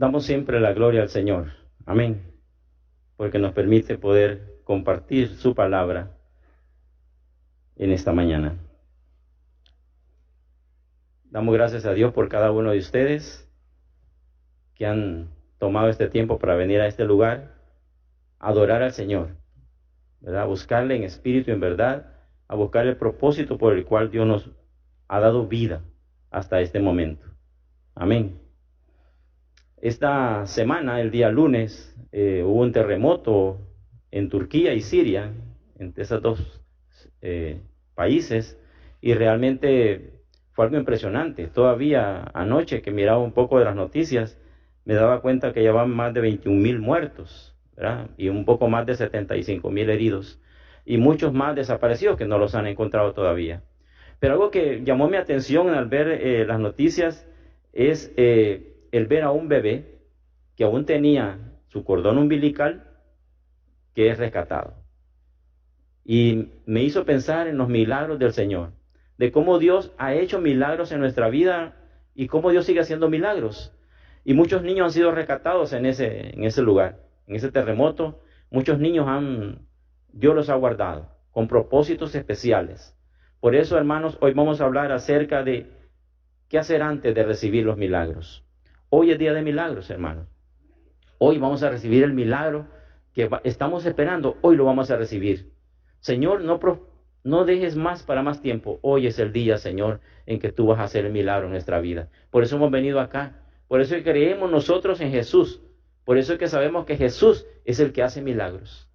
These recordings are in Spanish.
Damos siempre la gloria al Señor. Amén. Porque nos permite poder compartir su palabra en esta mañana. Damos gracias a Dios por cada uno de ustedes que han tomado este tiempo para venir a este lugar a adorar al Señor, ¿verdad? A buscarle en espíritu y en verdad, a buscar el propósito por el cual Dios nos ha dado vida hasta este momento. Amén. Esta semana, el día lunes, hubo un terremoto en Turquía y Siria, entre esos dos países, y realmente fue algo impresionante. Todavía anoche que miraba un poco de las noticias, me daba cuenta que ya van más de 21,000 muertos, ¿verdad? Y un poco más de 75,000 heridos, y muchos más desaparecidos que no los han encontrado todavía. Pero algo que llamó mi atención al ver las noticias es el ver a un bebé que aún tenía su cordón umbilical, que es rescatado. Y me hizo pensar en los milagros del Señor, de cómo Dios ha hecho milagros en nuestra vida y cómo Dios sigue haciendo milagros. Y muchos niños han sido rescatados en ese lugar, en ese terremoto. Muchos niños Dios los ha guardado con propósitos especiales. Por eso, hermanos, hoy vamos a hablar acerca de qué hacer antes de recibir los milagros. Hoy es día de milagros, hermanos. Hoy vamos a recibir el milagro que estamos esperando. Hoy lo vamos a recibir. Señor, no dejes más para más tiempo. Hoy es el día, Señor, en que tú vas a hacer el milagro en nuestra vida. Por eso hemos venido acá. Por eso creemos nosotros en Jesús. Por eso es que sabemos que Jesús es el que hace milagros.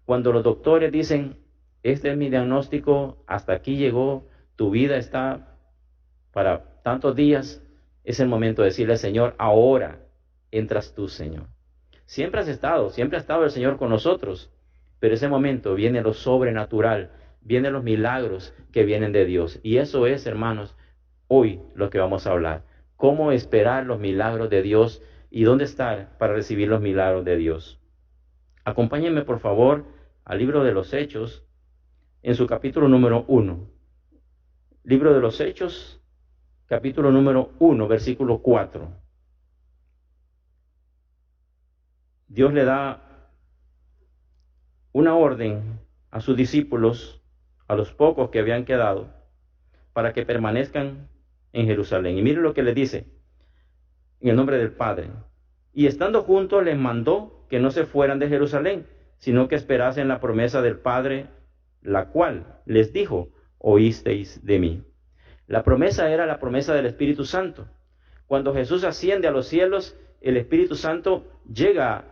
Cuando los doctores dicen, este es mi diagnóstico, hasta aquí llegó, tu vida está para tantos días, es el momento de decirle, Señor, ahora entras tú, Señor. Siempre ha estado el Señor con nosotros, pero ese momento viene lo sobrenatural, vienen los milagros que vienen de Dios. Y eso es, hermanos, hoy lo que vamos a hablar. Cómo esperar los milagros de Dios y dónde estar para recibir los milagros de Dios. Acompáñenme, por favor, al libro de los Hechos, en su capítulo número 1. Libro de los Hechos, capítulo número 1, versículo 4. Dios le da una orden a sus discípulos, a los pocos que habían quedado, para que permanezcan en Jerusalén. Y miren lo que les dice, en el nombre del Padre. Y estando juntos les mandó que no se fueran de Jerusalén, sino que esperasen la promesa del Padre, la cual les dijo, oísteis de mí. La promesa era la promesa del Espíritu Santo. Cuando Jesús asciende a los cielos, el Espíritu Santo llega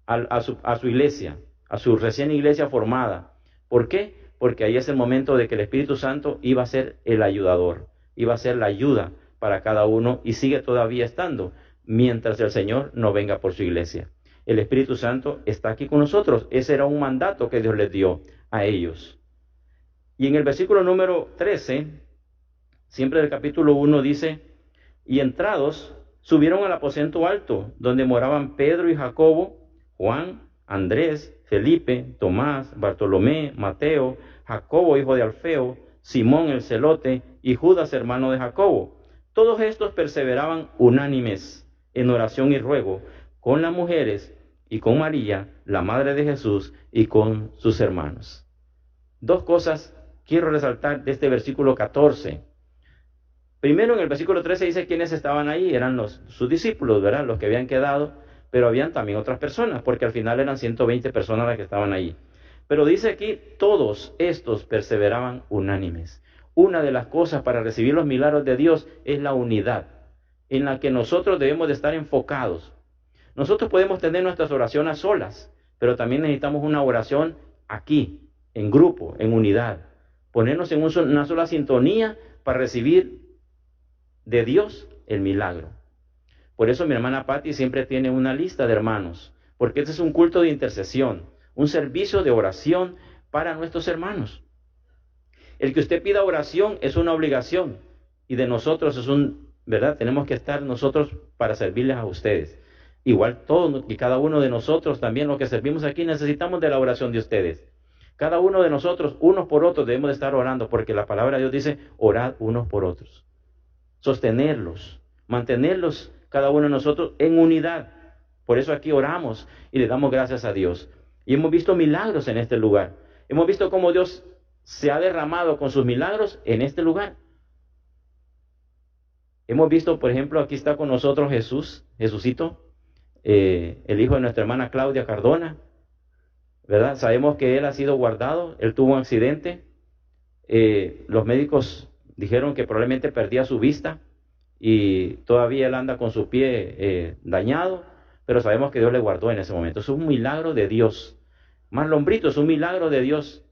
a su iglesia, a su recién iglesia formada. ¿Por qué? Porque ahí es el momento de que el Espíritu Santo iba a ser el ayudador, iba a ser la ayuda para cada uno y sigue todavía estando mientras el Señor no venga por su iglesia. El Espíritu Santo está aquí con nosotros. Ese era un mandato que Dios les dio a ellos. Y en el versículo número 13, siempre del capítulo 1 dice, y entrados subieron al aposento alto, donde moraban Pedro y Jacobo, Juan, Andrés, Felipe, Tomás, Bartolomé, Mateo, Jacobo, hijo de Alfeo, Simón el celote y Judas, hermano de Jacobo. Todos estos perseveraban unánimes en oración y ruego con las mujeres y con María, la madre de Jesús, y con sus hermanos. Dos cosas quiero resaltar de este versículo 14. Primero, en el versículo 13 dice quiénes estaban ahí, eran sus discípulos, ¿verdad? Los que habían quedado, pero habían también otras personas, porque al final eran 120 personas las que estaban ahí. Pero dice aquí, todos estos perseveraban unánimes. Una de las cosas para recibir los milagros de Dios es la unidad, en la que nosotros debemos de estar enfocados. Nosotros podemos tener nuestras oraciones solas, pero también necesitamos una oración aquí, en grupo, en unidad. Ponernos en una sola sintonía para recibir de Dios el milagro. Por eso mi hermana Patti siempre tiene una lista de hermanos, porque este es un culto de intercesión, un servicio de oración para nuestros hermanos. El que usted pida oración es una obligación y de nosotros es ¿verdad? Tenemos que estar nosotros para servirles a ustedes. Igual todos y cada uno de nosotros también los que servimos aquí necesitamos de la oración de ustedes. Cada uno de nosotros, unos por otros, debemos de estar orando porque la palabra de Dios dice, orad unos por otros. Sostenerlos, mantenerlos cada uno de nosotros en unidad. Por eso aquí oramos y le damos gracias a Dios. Y hemos visto milagros en este lugar. Hemos visto cómo Dios se ha derramado con sus milagros en este lugar. Hemos visto, por ejemplo, aquí está con nosotros Jesucito, el hijo de nuestra hermana Claudia Cardona, ¿verdad? Sabemos que él ha sido guardado, él tuvo un accidente, los médicos dijeron que probablemente perdía su vista y todavía él anda con su pie dañado, pero sabemos que Dios le guardó en ese momento. Es un milagro de Dios. Marlon Brito es un milagro de Dios.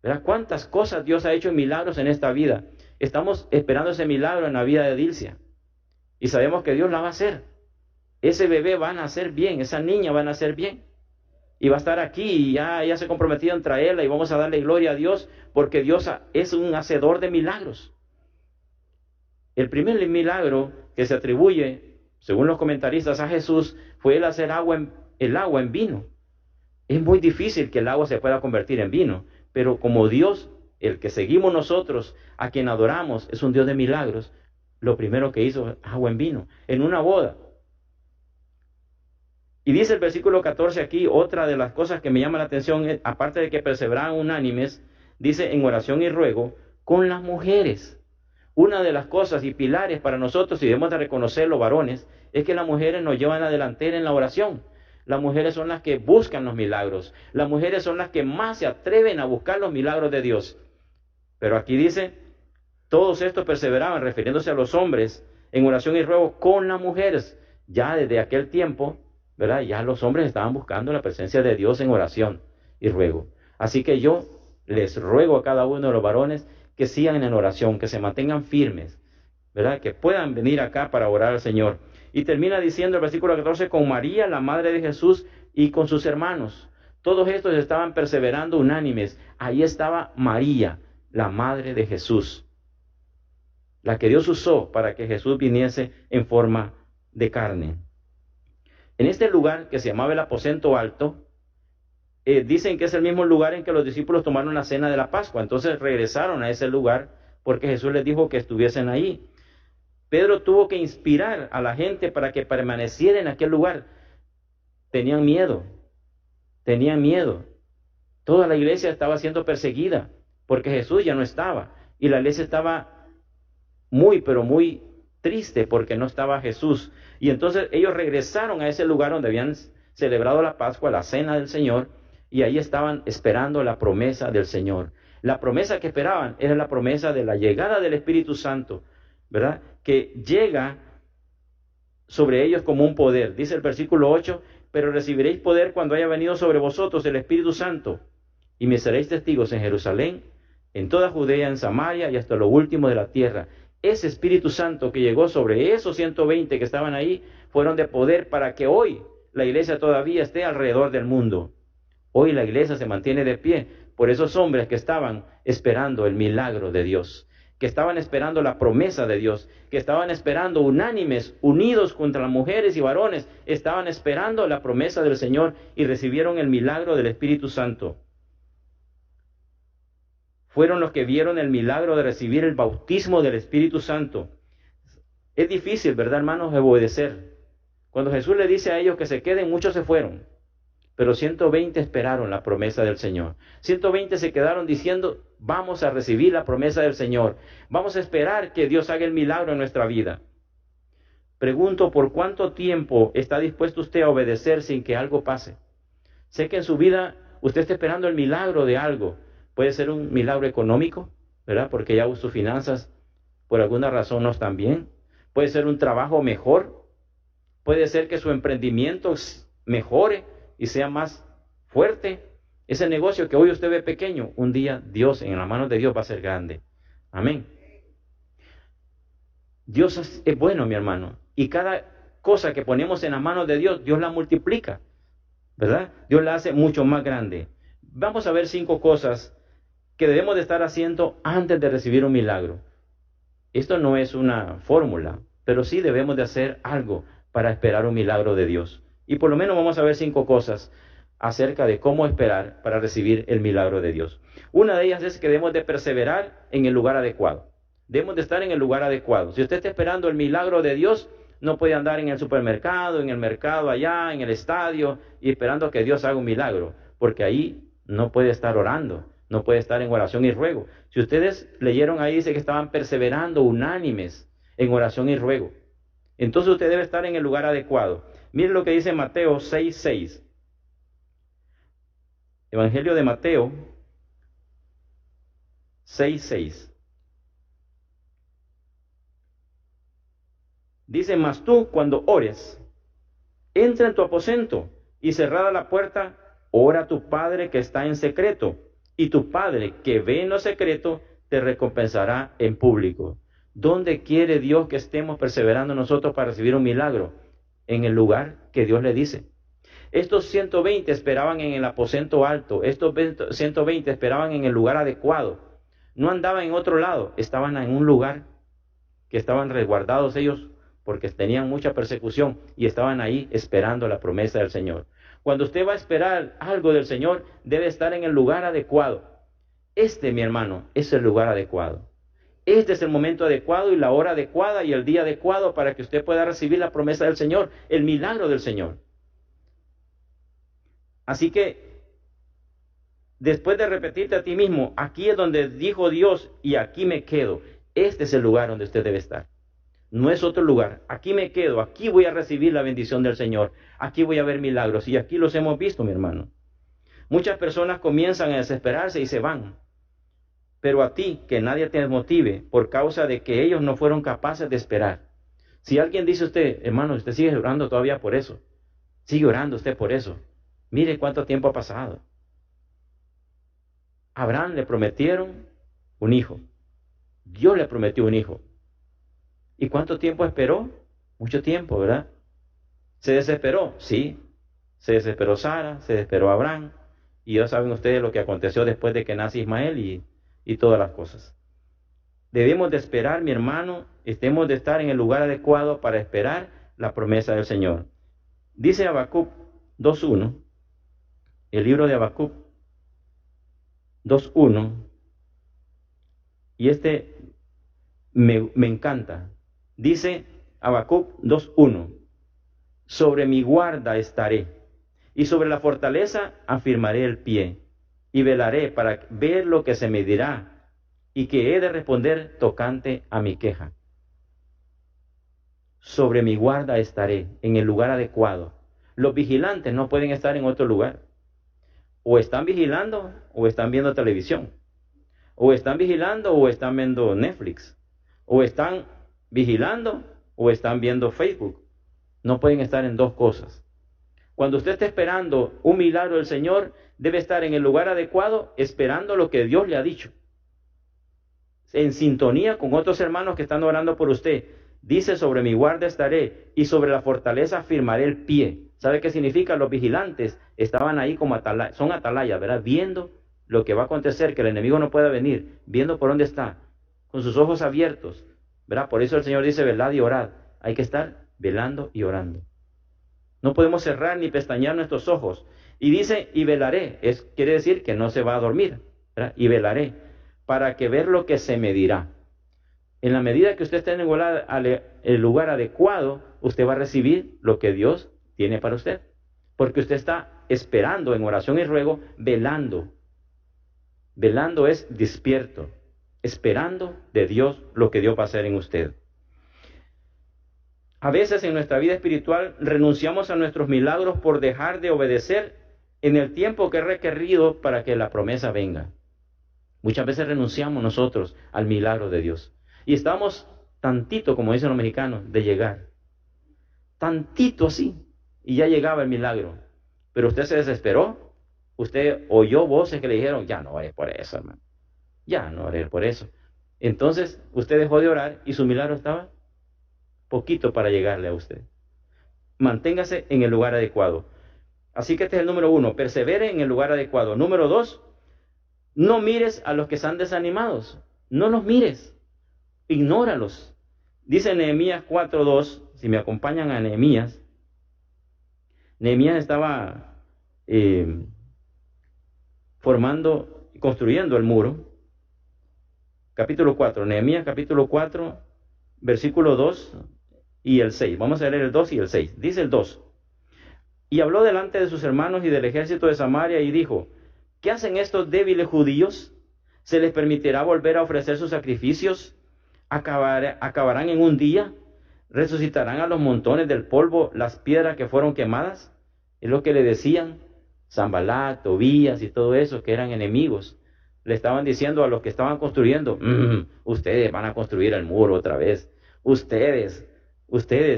¿Verdad? ¿Cuántas cosas Dios ha hecho en milagros en esta vida? Estamos esperando ese milagro en la vida de Dilcia y sabemos que Dios la va a hacer. Ese bebé va a nacer bien, esa niña va a nacer bien y va a estar aquí y ya se ha comprometido en traerla y vamos a darle gloria a Dios porque Dios es un hacedor de milagros. El primer milagro que se atribuye, según los comentaristas, a Jesús fue el hacer el agua en vino. Es muy difícil que el agua se pueda convertir en vino, pero como Dios, el que seguimos nosotros, a quien adoramos, es un Dios de milagros, lo primero que hizo es agua en vino, en una boda. Y dice el versículo 14 aquí, otra de las cosas que me llama la atención, aparte de que perseveraban unánimes, dice en oración y ruego, con las mujeres. Una de las cosas y pilares para nosotros, y debemos de reconocer los varones, es que las mujeres nos llevan a la delantera en la oración. Las mujeres son las que buscan los milagros. Las mujeres son las que más se atreven a buscar los milagros de Dios. Pero aquí dice, todos estos perseveraban, refiriéndose a los hombres, en oración y ruego con las mujeres. Ya desde aquel tiempo, ¿verdad? Ya los hombres estaban buscando la presencia de Dios en oración y ruego. Así que yo les ruego a cada uno de los varones que sigan en oración, que se mantengan firmes, ¿verdad? Que puedan venir acá para orar al Señor. Y termina diciendo el versículo 14, con María, la madre de Jesús, y con sus hermanos. Todos estos estaban perseverando unánimes. Ahí estaba María, la madre de Jesús, la que Dios usó para que Jesús viniese en forma de carne. En este lugar que se llamaba el aposento alto, dicen que es el mismo lugar en que los discípulos tomaron la cena de la Pascua. Entonces regresaron a ese lugar porque Jesús les dijo que estuviesen ahí. Pedro tuvo que inspirar a la gente para que permaneciera en aquel lugar. Tenían miedo. Toda la iglesia estaba siendo perseguida porque Jesús ya no estaba. Y la iglesia estaba pero muy triste porque no estaba Jesús. Y entonces ellos regresaron a ese lugar donde habían celebrado la Pascua, la cena del Señor, y ahí estaban esperando la promesa del Señor. La promesa que esperaban era la promesa de la llegada del Espíritu Santo, ¿verdad? Que llega sobre ellos como un poder. Dice el versículo 8, pero recibiréis poder cuando haya venido sobre vosotros el Espíritu Santo, y me seréis testigos en Jerusalén, en toda Judea, en Samaria y hasta lo último de la tierra. Ese Espíritu Santo que llegó sobre esos 120 que estaban ahí, fueron de poder para que hoy la iglesia todavía esté alrededor del mundo. Hoy la iglesia se mantiene de pie por esos hombres que estaban esperando el milagro de Dios, que estaban esperando la promesa de Dios, que estaban esperando unánimes, unidos contra las mujeres y varones, estaban esperando la promesa del Señor y recibieron el milagro del Espíritu Santo. Fueron los que vieron el milagro de recibir el bautismo del Espíritu Santo. Es difícil, ¿verdad, hermanos?, obedecer. Cuando Jesús le dice a ellos que se queden, muchos se fueron. Pero 120 esperaron la promesa del Señor. 120 se quedaron diciendo, vamos a recibir la promesa del Señor. Vamos a esperar que Dios haga el milagro en nuestra vida. Pregunto, ¿por cuánto tiempo está dispuesto usted a obedecer sin que algo pase? Sé que en su vida usted está esperando el milagro de algo. Puede ser un milagro económico, ¿verdad? Porque ya sus finanzas por alguna razón no están bien. Puede ser un trabajo mejor. Puede ser que su emprendimiento mejore y sea más fuerte. Ese negocio que hoy usted ve pequeño, un día Dios, en las manos de Dios, va a ser grande. Amén. Dios es bueno, mi hermano. Y cada cosa que ponemos en las manos de Dios, Dios la multiplica, ¿verdad? Dios la hace mucho más grande. Vamos a ver 5 cosas que debemos de estar haciendo antes de recibir un milagro. Esto no es una fórmula, pero sí debemos de hacer algo para esperar un milagro de Dios. Y por lo menos vamos a ver 5 cosas acerca de cómo esperar para recibir el milagro de Dios. Una de ellas es que debemos de perseverar en el lugar adecuado. Debemos de estar en el lugar adecuado. Si usted está esperando el milagro de Dios, no puede andar en el supermercado, en el mercado allá, en el estadio, y esperando que Dios haga un milagro, porque ahí no puede estar orando, no puede estar en oración y ruego. Si ustedes leyeron ahí, dice que estaban perseverando unánimes en oración y ruego. Entonces usted debe estar en el lugar adecuado. Miren lo que dice Mateo 6:6. Evangelio de Mateo 6:6. Dice, mas tú cuando ores, entra en tu aposento y cerrada la puerta, ora a tu Padre que está en secreto, y tu Padre que ve en lo secreto te recompensará en público. ¿Dónde quiere Dios que estemos perseverando nosotros para recibir un milagro? En el lugar que Dios le dice. Estos 120 esperaban en el aposento alto, estos 120 esperaban en el lugar adecuado. No andaban en otro lado, estaban en un lugar que estaban resguardados ellos porque tenían mucha persecución y estaban ahí esperando la promesa del Señor. Cuando usted va a esperar algo del Señor, debe estar en el lugar adecuado. Este, mi hermano, es el lugar adecuado. Este es el momento adecuado y la hora adecuada y el día adecuado para que usted pueda recibir la promesa del Señor, el milagro del Señor. Así que, después de repetirte a ti mismo, aquí es donde dijo Dios y aquí me quedo. Este es el lugar donde usted debe estar. No es otro lugar. Aquí me quedo, aquí voy a recibir la bendición del Señor. Aquí voy a ver milagros y aquí los hemos visto, mi hermano. Muchas personas comienzan a desesperarse y se van. Pero a ti, que nadie te motive por causa de que ellos no fueron capaces de esperar. Si alguien dice a usted, hermano, usted sigue orando todavía por eso. Sigue orando usted por eso. Mire cuánto tiempo ha pasado. A Abraham le prometieron un hijo. Dios le prometió un hijo. ¿Y cuánto tiempo esperó? Mucho tiempo, ¿verdad? ¿Se desesperó? Sí. Se desesperó Sara, se desesperó Abraham. Y ya saben ustedes lo que aconteció después de que nace Ismael y todas las cosas. Debemos de esperar, mi hermano, estemos de estar en el lugar adecuado para esperar la promesa del Señor. Dice Habacuc 2:1, el libro de Habacuc 2:1, y me encanta. Dice Habacuc 2:1, sobre mi guarda estaré, y sobre la fortaleza afirmaré el pie, y velaré para ver lo que se me dirá, y que he de responder tocante a mi queja. Sobre mi guarda estaré, en el lugar adecuado. Los vigilantes no pueden estar en otro lugar. O están vigilando, o están viendo televisión. O están vigilando, o están viendo Netflix. O están vigilando, o están viendo Facebook. No pueden estar en dos cosas. Cuando usted esté esperando un milagro del Señor, debe estar en el lugar adecuado, esperando lo que Dios le ha dicho. En sintonía con otros hermanos que están orando por usted. Dice, sobre mi guarda estaré, y sobre la fortaleza firmaré el pie. ¿Sabe qué significa? Los vigilantes estaban ahí como son atalayas, ¿verdad? Viendo lo que va a acontecer, que el enemigo no pueda venir, viendo por dónde está, con sus ojos abiertos, ¿verdad? Por eso el Señor dice, velad y orad. Hay que estar velando y orando. No podemos cerrar ni pestañear nuestros ojos. Y dice, y velaré, quiere decir que no se va a dormir, ¿verdad? Y velaré, para que ver lo que se me dirá. En la medida que usted esté en el lugar adecuado, usted va a recibir lo que Dios tiene para usted. Porque usted está esperando en oración y ruego, velando. Velando es despierto, esperando de Dios lo que Dios va a hacer en usted. A veces en nuestra vida espiritual renunciamos a nuestros milagros por dejar de obedecer en el tiempo que es requerido para que la promesa venga. Muchas veces renunciamos nosotros al milagro de Dios. Y estamos tantito, como dicen los mexicanos, de llegar. Tantito así. Y ya llegaba el milagro. Pero usted se desesperó. Usted oyó voces que le dijeron, ya no oré por eso, hermano. Ya no oré por eso. Entonces, usted dejó de orar y su milagro estaba poquito para llegarle a usted. Manténgase en el lugar adecuado. Así que este es el número 1. Persevere en el lugar adecuado. Número 2. No mires a los que están desanimados. No los mires. Ignóralos. Dice Nehemías 4:2, si me acompañan a Nehemías. Nehemías estaba construyendo el muro. Capítulo 4, Nehemías capítulo 4, versículo 2. y el 6. Vamos a leer el 2 y el 6. Dice el 2. Y habló delante de sus hermanos y del ejército de Samaria y dijo, ¿qué hacen estos débiles judíos? ¿Se les permitirá volver a ofrecer sus sacrificios? ¿Acabarán en un día? ¿Resucitarán a los montones del polvo las piedras que fueron quemadas? Es lo que le decían Sanbalat, Tobías y todo eso, que eran enemigos. Le estaban diciendo a los que estaban construyendo, ustedes van a construir el muro otra vez. Ustedes,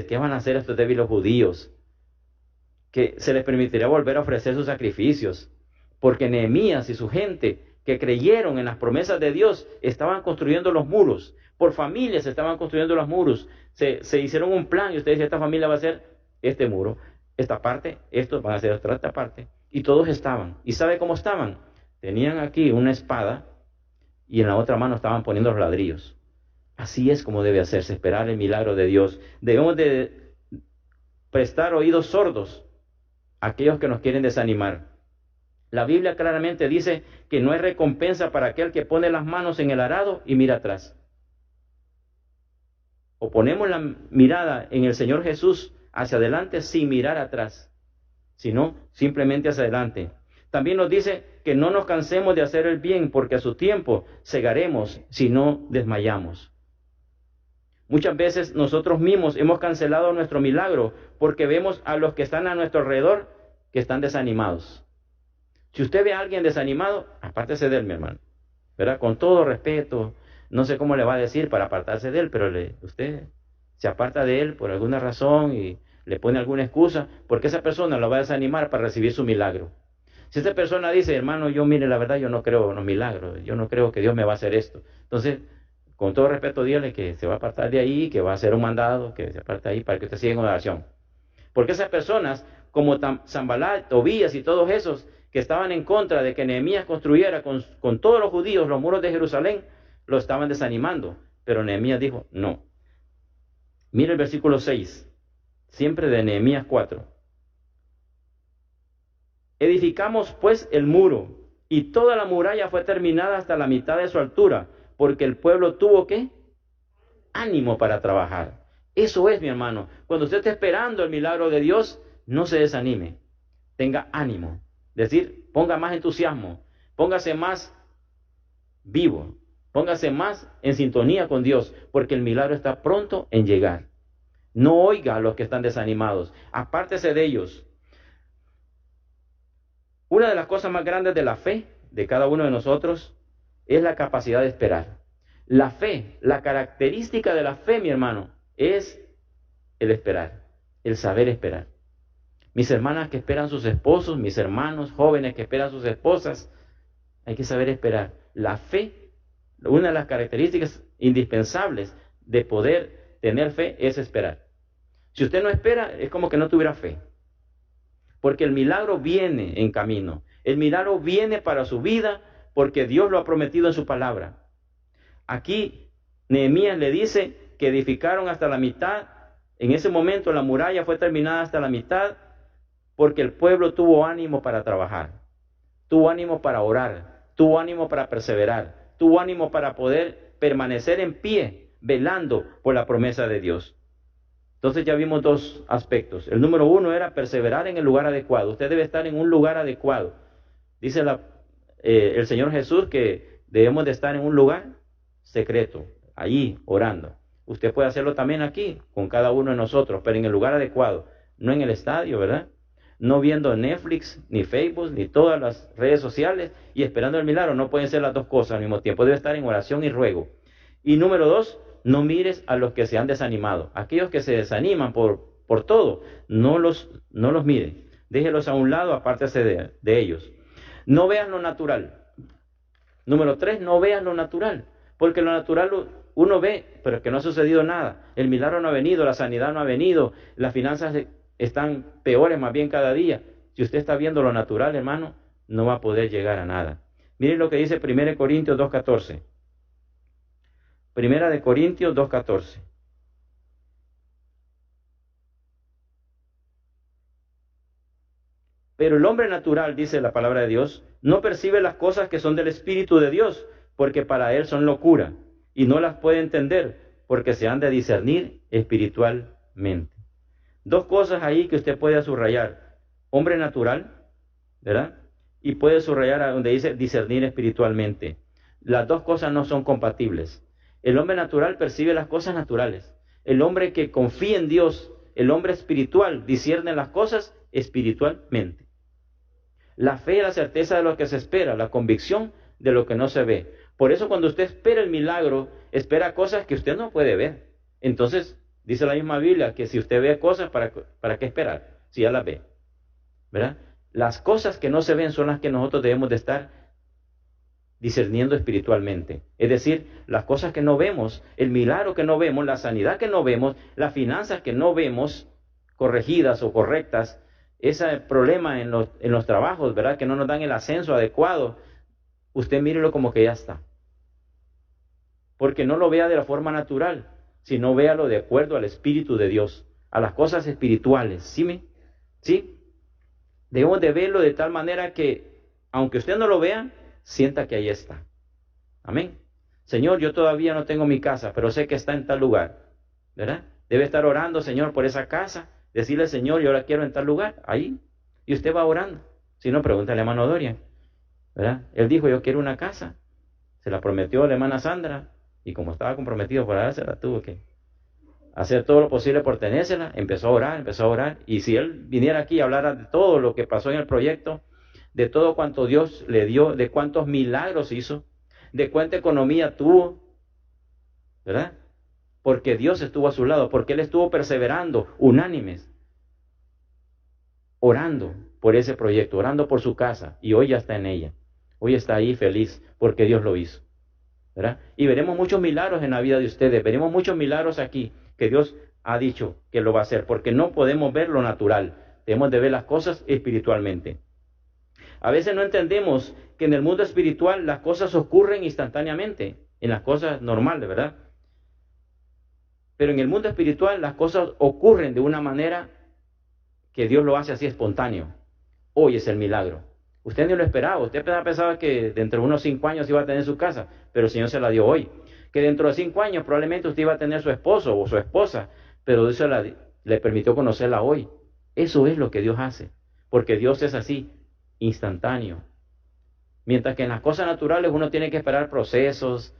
¿qué van a hacer estos débiles judíos? Que se les permitirá volver a ofrecer sus sacrificios. Porque Nehemías y su gente que creyeron en las promesas de Dios estaban construyendo los muros. Por familias estaban construyendo los muros. Se hicieron un plan y usted dice, esta familia va a hacer este muro, esta parte, estos van a hacer esta parte. Y todos estaban. ¿Y sabe cómo estaban? Tenían aquí una espada y en la otra mano estaban poniendo los ladrillos. Así es como debe hacerse, esperar el milagro de Dios. Debemos de prestar oídos sordos a aquellos que nos quieren desanimar. La Biblia claramente dice que no hay recompensa para aquel que pone las manos en el arado y mira atrás. O ponemos la mirada en el Señor Jesús hacia adelante sin mirar atrás, sino simplemente hacia adelante. También nos dice que no nos cansemos de hacer el bien, porque a su tiempo segaremos si no desmayamos. Muchas veces nosotros mismos hemos cancelado nuestro milagro porque vemos a los que están a nuestro alrededor que están desanimados. Si usted ve a alguien desanimado, apártese de él, mi hermano, ¿verdad? Con todo respeto, no sé cómo le va a decir para apartarse de él, pero usted se aparta de él por alguna razón y le pone alguna excusa, porque esa persona lo va a desanimar para recibir su milagro. Si esa persona dice, hermano, yo mire, la verdad, yo no creo en los milagros, yo no creo que Dios me va a hacer esto. Entonces, con todo respeto, dígale que se va a apartar de ahí, que va a hacer un mandado, que se aparte ahí para que usted siga en oración. Porque esas personas, como Sanbalat, Tobías y todos esos que estaban en contra de que Nehemías construyera con todos los judíos los muros de Jerusalén, lo estaban desanimando. Pero Nehemías dijo, no. Mira el versículo 6, siempre de Nehemías 4. Edificamos pues el muro, y toda la muralla fue terminada hasta la mitad de su altura, porque el pueblo tuvo, ¿qué? Ánimo para trabajar. Eso es, mi hermano. Cuando usted esté esperando el milagro de Dios, no se desanime. Tenga ánimo. Es decir, ponga más entusiasmo. Póngase más vivo. Póngase más en sintonía con Dios, porque el milagro está pronto en llegar. No oiga a los que están desanimados. Apártese de ellos. Una de las cosas más grandes de la fe de cada uno de nosotros es la capacidad de esperar. La fe, la característica de la fe, mi hermano, es el esperar, el saber esperar. Mis hermanas que esperan sus esposos, mis hermanos jóvenes que esperan sus esposas, hay que saber esperar. La fe, una de las características indispensables de poder tener fe es esperar. Si usted no espera, es como que no tuviera fe. Porque el milagro viene en camino. El milagro viene para su vida porque Dios lo ha prometido en su palabra. Aquí Nehemías le dice que edificaron hasta la mitad. En ese momento la muralla fue terminada hasta la mitad porque el pueblo tuvo ánimo para trabajar. Tuvo ánimo para orar. Tuvo ánimo para perseverar. Tuvo ánimo para poder permanecer en pie, velando por la promesa de Dios. Entonces ya vimos dos aspectos. El número uno era perseverar en el lugar adecuado. Usted debe estar en un lugar adecuado. Dice el Señor Jesús que debemos de estar en un lugar secreto, allí orando. Usted puede hacerlo también aquí, con cada uno de nosotros, pero en el lugar adecuado. No en el estadio, ¿verdad? No viendo Netflix, ni Facebook, ni todas las redes sociales y esperando el milagro. No pueden ser las dos cosas al mismo tiempo. Debe estar en oración y ruego. Y número dos, no mires a los que se han desanimado. Aquellos que se desaniman por todo, no los mire. Déjelos a un lado, apártese de ellos. No veas lo natural. Número 3, no veas lo natural. Porque lo natural uno ve, pero es que no ha sucedido nada. El milagro no ha venido, la sanidad no ha venido, las finanzas están peores más bien cada día. Si usted está viendo lo natural, hermano, no va a poder llegar a nada. Miren lo que dice 1 Corintios 2:14. Primera de Corintios 2:14. Pero el hombre natural, dice la palabra de Dios, no percibe las cosas que son del Espíritu de Dios, porque para él son locura, y no las puede entender, porque se han de discernir espiritualmente. espiritualmente. Dos cosas ahí que usted puede subrayar. Hombre natural, ¿verdad? Y puede subrayar a donde dice discernir espiritualmente. Las dos cosas no son compatibles. El hombre natural percibe las cosas naturales. El hombre que confía en Dios, el hombre espiritual, discierne las cosas espiritualmente. La fe es la certeza de lo que se espera, la convicción de lo que no se ve. Por eso cuando usted espera el milagro, espera cosas que usted no puede ver. Entonces, dice la misma Biblia que si usted ve cosas, ¿para qué esperar? Si ya las ve, ¿verdad? Las cosas que no se ven son las que nosotros debemos de estar discerniendo espiritualmente. Es decir, las cosas que no vemos, el milagro que no vemos, la sanidad que no vemos, las finanzas que no vemos corregidas o correctas, ese problema en los trabajos, ¿verdad? Que no nos dan el ascenso adecuado, usted mírelo como que ya está. Porque no lo vea de la forma natural, sino véalo de acuerdo al Espíritu de Dios, a las cosas espirituales. ¿Sí? Debemos de verlo de tal manera que, aunque usted no lo vea, sienta que ahí está. Amén. Señor, yo todavía no tengo mi casa, pero sé que está en tal lugar, ¿verdad? Debe estar orando, Señor, por esa casa. Decirle, Señor, yo la quiero en tal lugar, ahí. Y usted va orando. Si no, pregúntale a hermano Dorian, ¿verdad? Él dijo, yo quiero una casa. Se la prometió a la hermana Sandra. Y como estaba comprometido por dársela, tuvo que hacer todo lo posible por tenérsela. Empezó a orar. Y si él viniera aquí y hablara de todo lo que pasó en el proyecto, de todo cuanto Dios le dio, de cuántos milagros hizo, de cuánta economía tuvo, ¿verdad? Porque Dios estuvo a su lado, porque Él estuvo perseverando, unánimes, orando por ese proyecto, orando por su casa, y hoy ya está en ella. Hoy está ahí feliz porque Dios lo hizo, ¿verdad? Y veremos muchos milagros en la vida de ustedes, veremos muchos milagros aquí que Dios ha dicho que lo va a hacer, porque no podemos ver lo natural, debemos de ver las cosas espiritualmente. A veces no entendemos que en el mundo espiritual las cosas ocurren instantáneamente, en las cosas normales, ¿verdad? Pero en el mundo espiritual las cosas ocurren de una manera que Dios lo hace así espontáneo. Hoy es el milagro. Usted ni lo esperaba, usted pensaba que dentro de unos 5 años iba a tener su casa, pero el Señor se la dio hoy. Que dentro de 5 años probablemente usted iba a tener su esposo o su esposa, pero Dios le permitió conocerla hoy. Eso es lo que Dios hace, porque Dios es así, instantáneo. Mientras que en las cosas naturales uno tiene que esperar procesos,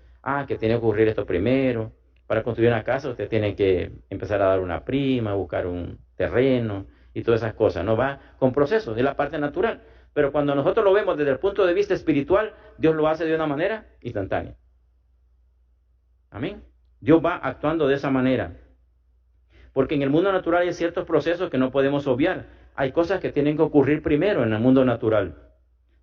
que tiene que ocurrir esto primero. Para construir una casa usted tiene que empezar a dar una prima, buscar un terreno y todas esas cosas. No va con procesos, es la parte natural. Pero cuando nosotros lo vemos desde el punto de vista espiritual, Dios lo hace de una manera instantánea. Amén. Dios va actuando de esa manera. Porque en el mundo natural hay ciertos procesos que no podemos obviar. Hay cosas que tienen que ocurrir primero en el mundo natural.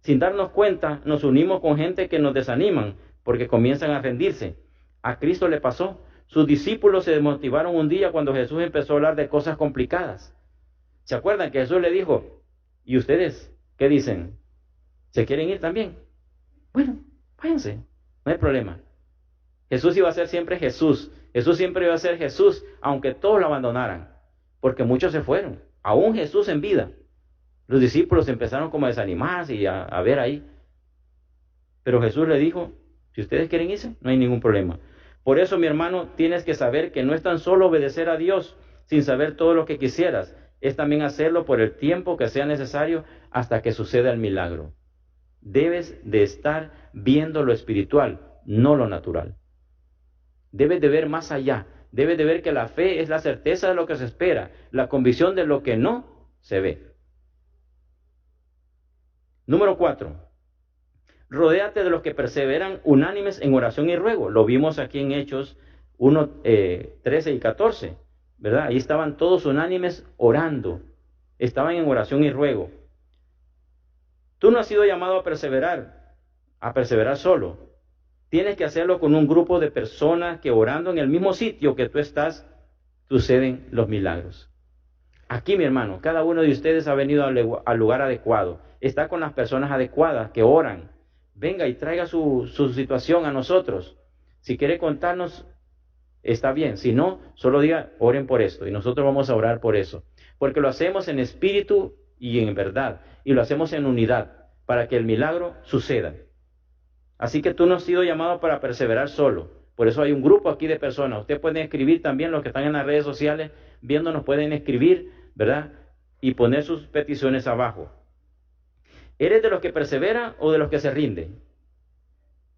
Sin darnos cuenta, nos unimos con gente que nos desaniman porque comienzan a rendirse. A Cristo le pasó. Sus discípulos se desmotivaron un día cuando Jesús empezó a hablar de cosas complicadas. ¿Se acuerdan que Jesús le dijo, ¿y ustedes qué dicen? ¿Se quieren ir también? Bueno, váyanse, no hay problema. Jesús iba a ser siempre Jesús. Jesús siempre iba a ser Jesús, aunque todos lo abandonaran, porque muchos se fueron, aún Jesús en vida. Los discípulos empezaron como a desanimarse y a ver ahí. Pero Jesús le dijo, si ustedes quieren irse, no hay ningún problema. Por eso, mi hermano, tienes que saber que no es tan solo obedecer a Dios sin saber todo lo que quisieras, es también hacerlo por el tiempo que sea necesario hasta que suceda el milagro. Debes de estar viendo lo espiritual, no lo natural. Debes de ver más allá. Debes de ver que la fe es la certeza de lo que se espera, la convicción de lo que no se ve. Número 4. Rodéate de los que perseveran unánimes en oración y ruego. Lo vimos aquí en Hechos 1, 13 y 14, ¿verdad? Ahí estaban todos unánimes orando. Estaban en oración y ruego. Tú no has sido llamado a perseverar solo. Tienes que hacerlo con un grupo de personas que orando en el mismo sitio que tú estás, suceden los milagros. Aquí, mi hermano, cada uno de ustedes ha venido al lugar adecuado. Está con las personas adecuadas que oran. Venga y traiga su situación a nosotros. Si quiere contarnos, está bien. Si no, solo diga, oren por esto. Y nosotros vamos a orar por eso. Porque lo hacemos en espíritu y en verdad. Y lo hacemos en unidad para que el milagro suceda. Así que tú no has sido llamado para perseverar solo. Por eso hay un grupo aquí de personas. Ustedes pueden escribir también, los que están en las redes sociales, viéndonos pueden escribir, ¿verdad? Y poner sus peticiones abajo. ¿Eres de los que persevera o de los que se rinde?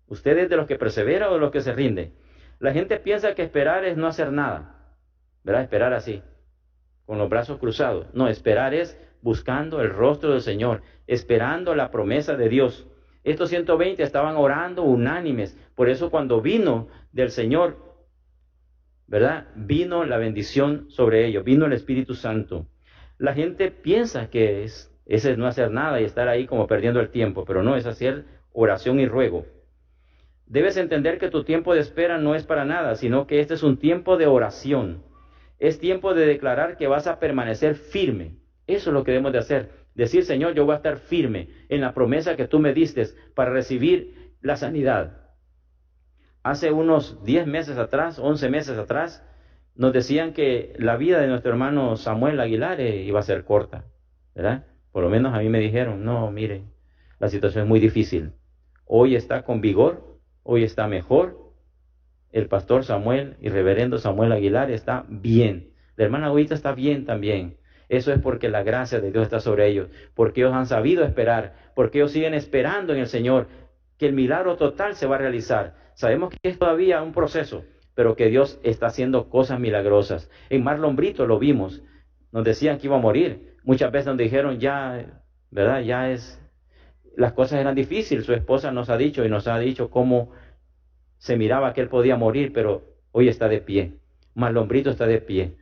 ¿Usted es de los que persevera o de los que se rinde? La gente piensa que esperar es no hacer nada, ¿verdad? Esperar así, con los brazos cruzados. No, esperar es buscando el rostro del Señor, esperando la promesa de Dios. Estos 120 estaban orando unánimes. Por eso cuando vino del Señor, ¿verdad? Vino la bendición sobre ellos, vino el Espíritu Santo. La gente piensa que ese es no hacer nada y estar ahí como perdiendo el tiempo, pero no, es hacer oración y ruego. Debes entender que tu tiempo de espera no es para nada, sino que este es un tiempo de oración. Es tiempo de declarar que vas a permanecer firme. Eso es lo que debemos de hacer. Decir, Señor, yo voy a estar firme en la promesa que tú me diste para recibir la sanidad. Hace unos 10 meses atrás, 11 meses atrás, nos decían que la vida de nuestro hermano Samuel Aguilar iba a ser corta, ¿verdad? Por lo menos a mí me dijeron, no, mire, la situación es muy difícil. Hoy está con vigor, hoy está mejor. El pastor Samuel y reverendo Samuel Aguilar está bien. La hermana Agüita está bien también. Eso es porque la gracia de Dios está sobre ellos, porque ellos han sabido esperar, porque ellos siguen esperando en el Señor, que el milagro total se va a realizar. Sabemos que es todavía un proceso, pero que Dios está haciendo cosas milagrosas. En Marlon Brito lo vimos, nos decían que iba a morir. Muchas veces nos dijeron ya, ¿verdad? Las cosas eran difíciles. Su esposa nos ha dicho cómo se miraba que él podía morir, pero hoy está de pie. Marlon Brito está de pie,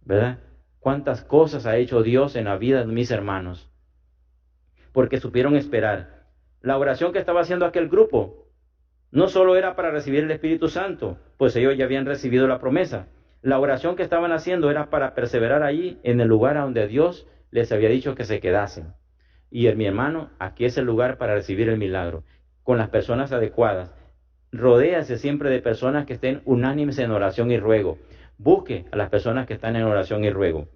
¿verdad? Cuántas cosas ha hecho Dios en la vida de mis hermanos, porque supieron esperar. La oración que estaba haciendo aquel grupo no solo era para recibir el Espíritu Santo, pues ellos ya habían recibido la promesa. La oración que estaban haciendo era para perseverar allí en el lugar a donde Dios les había dicho que se quedasen. Y mi hermano, aquí es el lugar para recibir el milagro, con las personas adecuadas. Rodéase siempre de personas que estén unánimes en oración y ruego. Busque a las personas que están en oración y ruego.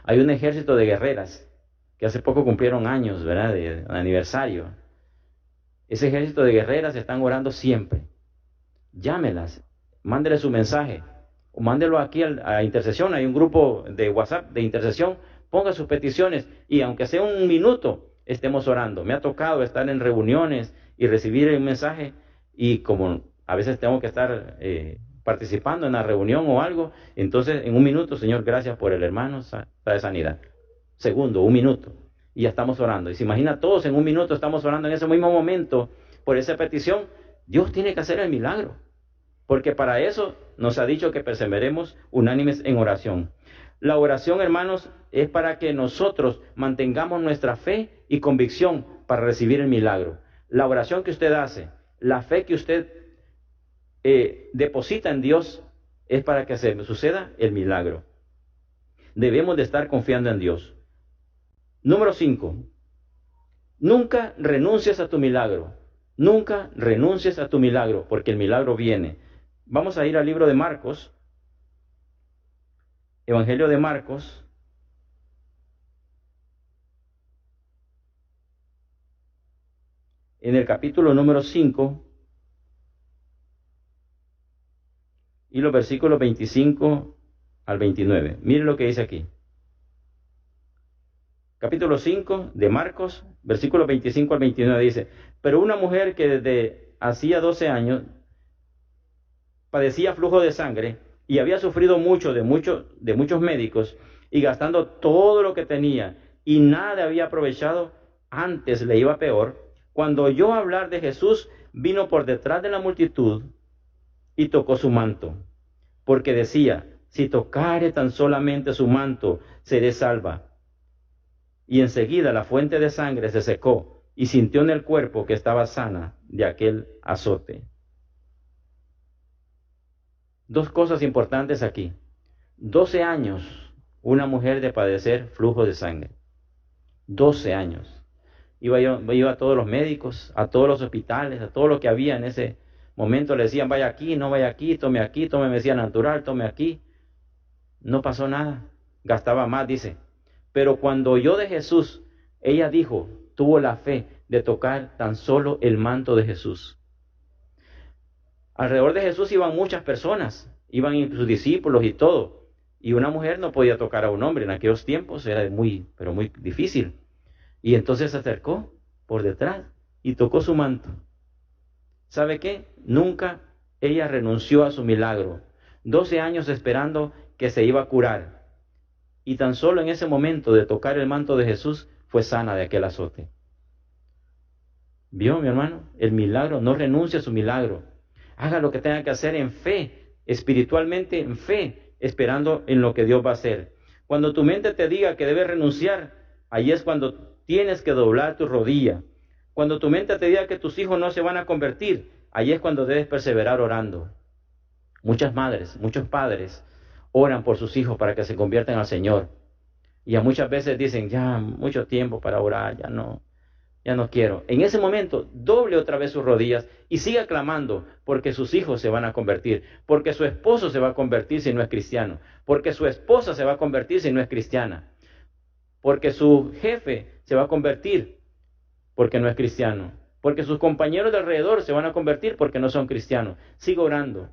Hay un ejército de guerreras que hace poco cumplieron años, ¿verdad? De aniversario. Ese ejército de guerreras están orando siempre. Llámelas, mándele su mensaje o mándelo aquí a intercesión. Hay un grupo de WhatsApp de intercesión. Ponga sus peticiones y aunque sea un minuto, estemos orando. Me ha tocado estar en reuniones y recibir un mensaje y como a veces tengo que estar participando en la reunión o algo, entonces en un minuto, Señor, gracias por el hermano, trae sanidad. Segundo, un minuto, y ya estamos orando. Y se imagina todos en un minuto estamos orando en ese mismo momento por esa petición. Dios tiene que hacer el milagro, porque para eso nos ha dicho que perseveremos unánimes en oración. La oración, hermanos, es para que nosotros mantengamos nuestra fe y convicción para recibir el milagro. La oración que usted hace, la fe que usted deposita en Dios es para que se suceda el milagro. Debemos de estar confiando en Dios. Número 5. Nunca renuncies a tu milagro. Nunca renuncies a tu milagro, porque el milagro viene. Vamos a ir al libro de Marcos. Evangelio de Marcos. En el capítulo número 5. Y los versículos 25 al 29. Miren lo que dice aquí. Capítulo 5 de Marcos, versículos 25 al 29 dice: pero una mujer que desde hacía 12 años padecía flujo de sangre y había sufrido mucho de muchos médicos y gastando todo lo que tenía y nada había aprovechado, antes le iba peor, cuando oyó hablar de Jesús, vino por detrás de la multitud y tocó su manto, porque decía: si tocare tan solamente su manto, seré salva. Y enseguida la fuente de sangre se secó y sintió en el cuerpo que estaba sana de aquel azote. Dos cosas importantes aquí. 12 años, una mujer de padecer flujo de sangre. 12 años. Iba a todos los médicos, a todos los hospitales, a todo lo que había en ese momento. Le decían: vaya aquí, no vaya aquí, tome medicina natural, tome aquí. No pasó nada. Gastaba más, dice. Pero cuando oyó de Jesús, ella tuvo la fe de tocar tan solo el manto de Jesús. Alrededor de Jesús iban muchas personas, iban sus discípulos y todo. Y una mujer no podía tocar a un hombre. En aquellos tiempos era pero muy difícil. Y entonces se acercó por detrás y tocó su manto. ¿Sabe qué? Nunca ella renunció a su milagro. 12 años esperando que se iba a curar. Y tan solo en ese momento de tocar el manto de Jesús fue sana de aquel azote. ¿Vio, mi hermano? El milagro, no renuncie a su milagro. Haga lo que tenga que hacer en fe, espiritualmente en fe, esperando en lo que Dios va a hacer. Cuando tu mente te diga que debes renunciar, ahí es cuando tienes que doblar tu rodilla. Cuando tu mente te diga que tus hijos no se van a convertir, ahí es cuando debes perseverar orando. Muchas madres, muchos padres oran por sus hijos para que se conviertan al Señor. Y a muchas veces dicen, ya mucho tiempo para orar, ya no quiero. En ese momento, doble otra vez sus rodillas y siga clamando porque sus hijos se van a convertir, porque su esposo se va a convertir si no es cristiano, porque su esposa se va a convertir si no es cristiana, porque su jefe se va a convertir porque no es cristiano, porque sus compañeros de alrededor se van a convertir porque no son cristianos. Siga orando.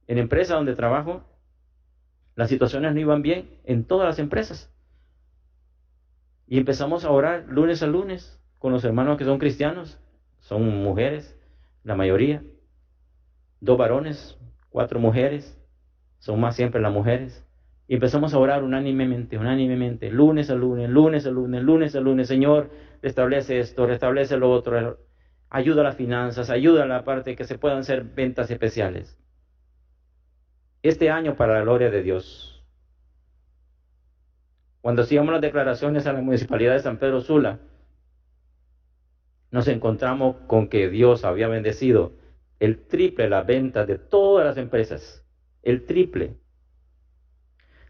En la empresa donde trabajo, las situaciones no iban bien en todas las empresas. Y empezamos a orar lunes a lunes con los hermanos que son cristianos. Son mujeres, la mayoría. 2 varones, 4 mujeres. Son más siempre las mujeres. Y empezamos a orar unánimemente, lunes a lunes. Señor, restablece esto, restablece lo otro. Ayuda a las finanzas, ayuda a la parte que se puedan hacer ventas especiales. Este año, para la gloria de Dios, cuando hacíamos las declaraciones a la Municipalidad de San Pedro Sula, nos encontramos con que Dios había bendecido el triple las ventas de todas las empresas, el triple.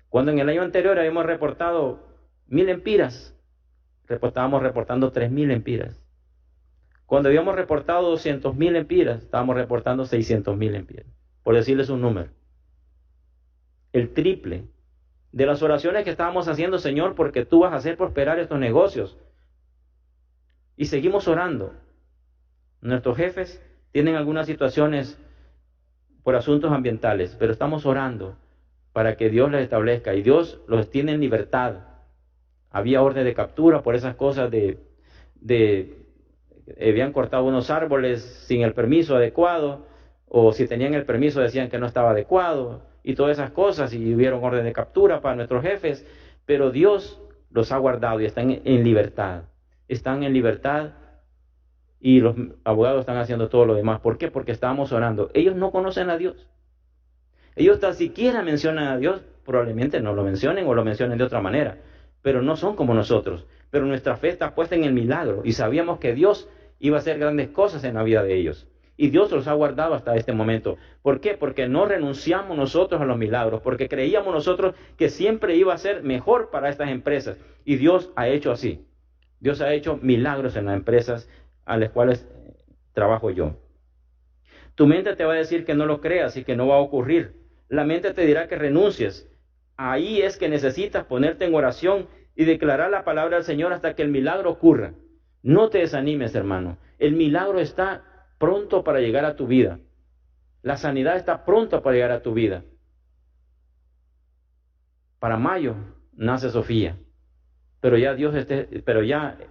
Cuando en el año anterior habíamos reportado 1,000 empiras, estábamos reportando 3,000 empiras. Cuando habíamos reportado 200,000 empiras, estábamos reportando 600,000 empiras, por decirles un número. El triple de las oraciones que estábamos haciendo, Señor, porque tú vas a hacer prosperar estos negocios. Y seguimos orando. Nuestros jefes tienen algunas situaciones por asuntos ambientales, pero estamos orando para que Dios les establezca, y Dios los tiene en libertad. Había orden de captura por esas cosas habían cortado unos árboles sin el permiso adecuado, o si tenían el permiso decían que no estaba adecuado, y todas esas cosas, y hubieron orden de captura para nuestros jefes, pero Dios los ha guardado y están en libertad. Están en libertad y los abogados están haciendo todo lo demás. ¿Por qué? Porque estábamos orando. Ellos no conocen a Dios. Ellos tan siquiera mencionan a Dios, probablemente no lo mencionen o lo mencionen de otra manera, pero no son como nosotros. Pero nuestra fe está puesta en el milagro y sabíamos que Dios iba a hacer grandes cosas en la vida de ellos. Y Dios los ha guardado hasta este momento. ¿Por qué? Porque no renunciamos nosotros a los milagros, porque creíamos nosotros que siempre iba a ser mejor para estas empresas. Y Dios ha hecho así. Dios ha hecho milagros en las empresas a las cuales trabajo yo. Tu mente te va a decir que no lo creas y que no va a ocurrir. La mente te dirá que renuncies. Ahí es que necesitas ponerte en oración y declarar la palabra del Señor hasta que el milagro ocurra. No te desanimes, hermano. El milagro está pronto para llegar a tu vida. La sanidad está pronta para llegar a tu vida. Para mayo nace Sofía. Pero ya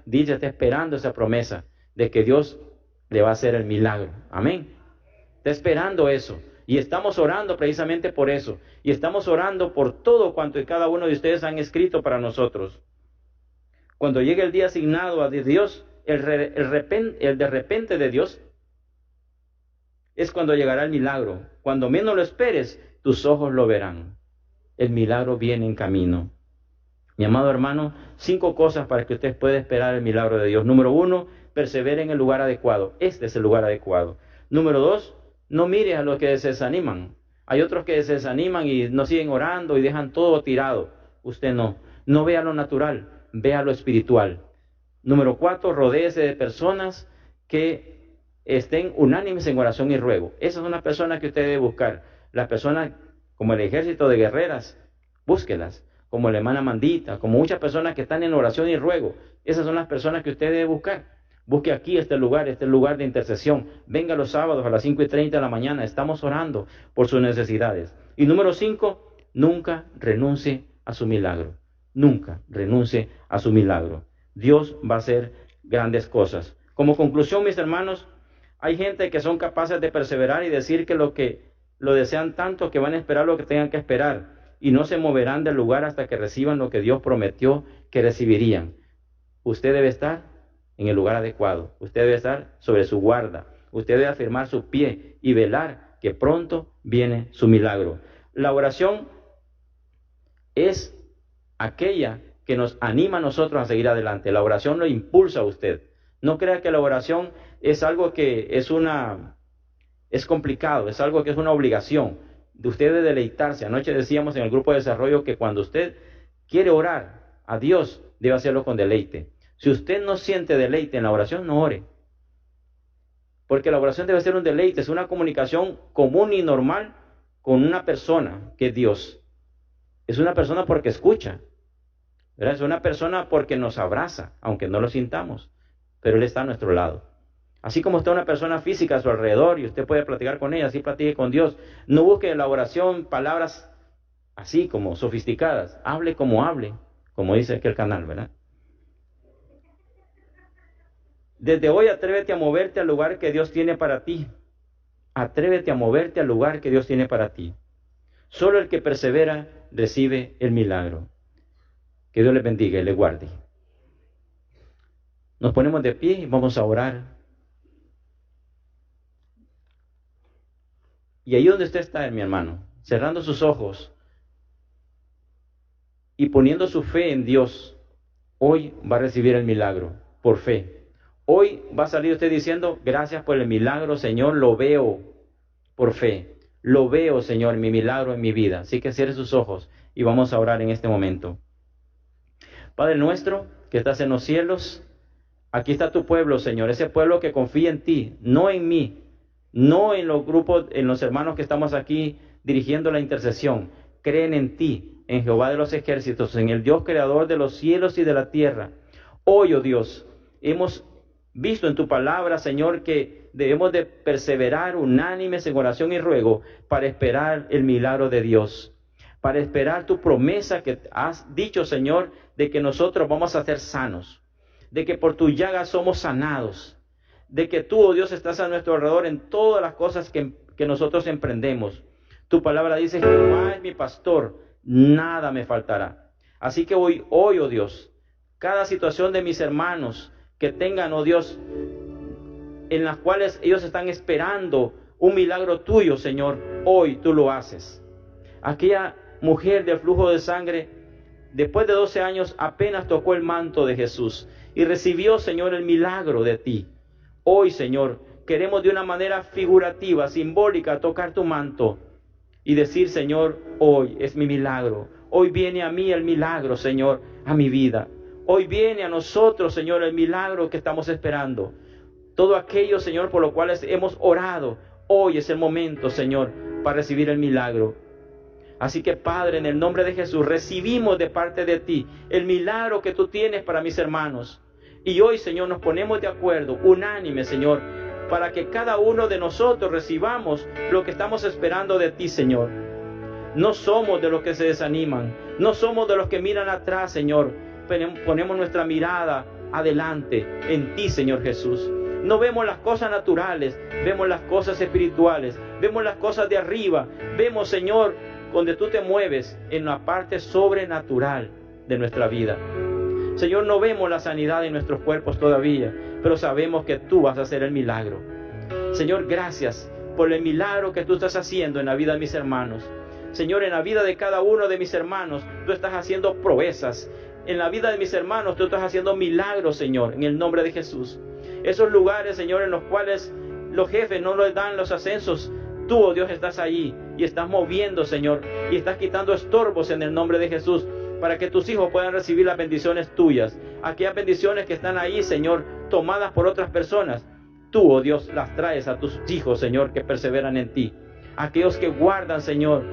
Dice está esperando esa promesa de que Dios le va a hacer el milagro. Amén. Está esperando eso. Y estamos orando precisamente por eso. Y estamos orando por todo cuanto y cada uno de ustedes han escrito para nosotros. Cuando llegue el día asignado a Dios, el de repente de Dios, es cuando llegará el milagro. Cuando menos lo esperes, tus ojos lo verán. El milagro viene en camino. Mi amado hermano, 5 cosas para que usted pueda esperar el milagro de Dios. Número 1, persevere en el lugar adecuado. Este es el lugar adecuado. Número 2, no mire a los que se desaniman. Hay otros que se desaniman y no siguen orando y dejan todo tirado. Usted no. No vea lo natural, vea lo espiritual. Número 4, rodéese de personas que estén unánimes en oración y ruego. Esas son las personas que usted debe buscar. Las personas como el ejército de guerreras, búsquelas. Como la hermana Mandita, como muchas personas que están en oración y ruego. Esas son las personas que usted debe buscar. Busque aquí este lugar de intercesión. Venga los sábados a las 5:30 de la mañana. Estamos orando por sus necesidades. Y número 5, nunca renuncie a su milagro. Nunca renuncie a su milagro. Dios va a hacer grandes cosas. Como conclusión, mis hermanos, hay gente que son capaces de perseverar y decir que lo desean tanto que van a esperar lo que tengan que esperar y no se moverán del lugar hasta que reciban lo que Dios prometió que recibirían. Usted debe estar en el lugar adecuado. Usted debe estar sobre su guarda. Usted debe afirmar su pie y velar que pronto viene su milagro. La oración es aquella que nos anima a nosotros a seguir adelante. La oración lo impulsa a usted. No crea que la oración es algo que es complicado, es algo que es una obligación de usted de deleitarse. Anoche decíamos en el grupo de desarrollo que cuando usted quiere orar a Dios, debe hacerlo con deleite. Si usted no siente deleite en la oración, no ore. Porque la oración debe ser un deleite, es una comunicación común y normal con una persona que es Dios. Es una persona porque escucha, ¿verdad? Es una persona porque nos abraza, aunque no lo sintamos, pero Él está a nuestro lado. Así como está una persona física a su alrededor y usted puede platicar con ella, así platique con Dios. No busque en la oración palabras así como sofisticadas. Hable, como dice aquel canal, ¿verdad? Desde hoy atrévete a moverte al lugar que Dios tiene para ti. Atrévete a moverte al lugar que Dios tiene para ti. Solo el que persevera recibe el milagro. Que Dios les bendiga y les guarde. Nos ponemos de pie y vamos a orar. Y ahí donde usted está, mi hermano, cerrando sus ojos y poniendo su fe en Dios, hoy va a recibir el milagro por fe. Hoy va a salir usted diciendo, gracias por el milagro, Señor, lo veo por fe. Lo veo, Señor, mi milagro en mi vida. Así que cierre sus ojos y vamos a orar en este momento. Padre nuestro, que estás en los cielos, aquí está tu pueblo, Señor, ese pueblo que confía en ti, no en mí, no en los grupos, en los hermanos que estamos aquí dirigiendo la intercesión. Creen en ti, en Jehová de los ejércitos, en el Dios creador de los cielos y de la tierra. Hoy, oh Dios, hemos visto en tu palabra, Señor, que debemos de perseverar unánimes en oración y ruego para esperar el milagro de Dios, para esperar tu promesa que has dicho, Señor, de que nosotros vamos a ser sanos, de que por tu llaga somos sanados, de que tú, oh Dios, estás a nuestro alrededor en todas las cosas que nosotros emprendemos. Tu palabra dice, Jehová es mi pastor, nada me faltará. Así que hoy, oh Dios, cada situación de mis hermanos que tengan, oh Dios, en las cuales ellos están esperando un milagro tuyo, Señor, hoy tú lo haces. Aquella mujer del flujo de sangre, después de 12 años, apenas tocó el manto de Jesús y recibió, Señor, el milagro de ti. Hoy, Señor, queremos de una manera figurativa, simbólica, tocar tu manto y decir, Señor, hoy es mi milagro. Hoy viene a mí el milagro, Señor, a mi vida. Hoy viene a nosotros, Señor, el milagro que estamos esperando. Todo aquello, Señor, por lo cual hemos orado, hoy es el momento, Señor, para recibir el milagro. Así que, Padre, en el nombre de Jesús, recibimos de parte de ti el milagro que tú tienes para mis hermanos. Y hoy, Señor, nos ponemos de acuerdo, unánime, Señor, para que cada uno de nosotros recibamos lo que estamos esperando de ti, Señor. No somos de los que se desaniman, no somos de los que miran atrás, Señor. Ponemos nuestra mirada adelante en ti, Señor Jesús. No vemos las cosas naturales, vemos las cosas espirituales, vemos las cosas de arriba. Vemos, Señor, donde tú te mueves en la parte sobrenatural de nuestra vida. Señor, no vemos la sanidad en nuestros cuerpos todavía, pero sabemos que tú vas a hacer el milagro. Señor, gracias por el milagro que tú estás haciendo en la vida de mis hermanos. Señor, en la vida de cada uno de mis hermanos, tú estás haciendo proezas. En la vida de mis hermanos, tú estás haciendo milagros, Señor, en el nombre de Jesús. Esos lugares, Señor, en los cuales los jefes no les dan los ascensos, tú, oh Dios, estás allí y estás moviendo, Señor, y estás quitando estorbos en el nombre de Jesús, para que tus hijos puedan recibir las bendiciones tuyas. Aquellas bendiciones que están ahí, Señor, tomadas por otras personas, tú, oh Dios, las traes a tus hijos, Señor, que perseveran en ti. Aquellos que guardan, Señor,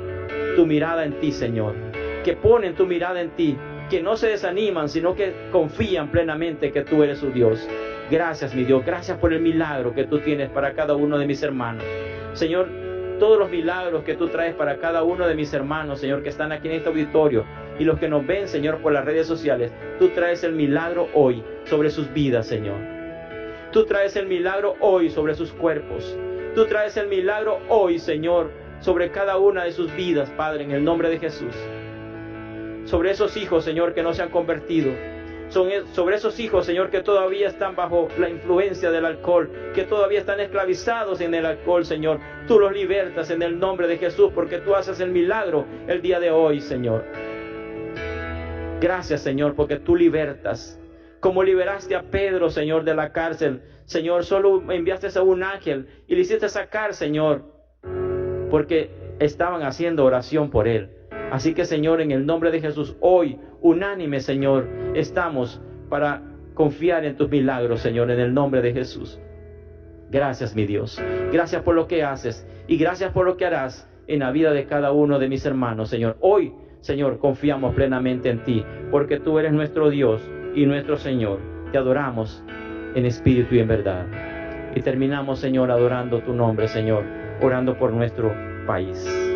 tu mirada en ti, Señor, que ponen tu mirada en ti, que no se desaniman, sino que confían plenamente que tú eres su Dios. Gracias, mi Dios, gracias por el milagro que tú tienes para cada uno de mis hermanos. Señor, todos los milagros que tú traes para cada uno de mis hermanos, Señor, que están aquí en este auditorio, y los que nos ven, Señor, por las redes sociales. Tú traes el milagro hoy sobre sus vidas, Señor. Tú traes el milagro hoy sobre sus cuerpos. Tú traes el milagro hoy, Señor, sobre cada una de sus vidas, Padre, en el nombre de Jesús. Sobre esos hijos, Señor, que no se han convertido. Sobre esos hijos, Señor, que todavía están bajo la influencia del alcohol, que todavía están esclavizados en el alcohol, Señor. Tú los libertas en el nombre de Jesús, porque tú haces el milagro el día de hoy, Señor. Gracias, Señor, porque tú libertas. Como liberaste a Pedro, Señor, de la cárcel. Señor, solo enviaste a un ángel y le hiciste sacar, Señor, porque estaban haciendo oración por él. Así que, Señor, en el nombre de Jesús, hoy, unánime, Señor, estamos para confiar en tus milagros, Señor, en el nombre de Jesús. Gracias, mi Dios. Gracias por lo que haces y gracias por lo que harás en la vida de cada uno de mis hermanos, Señor. Hoy, Señor, confiamos plenamente en ti, porque tú eres nuestro Dios y nuestro Señor. Te adoramos en espíritu y en verdad. Y terminamos, Señor, adorando tu nombre, Señor, orando por nuestro país.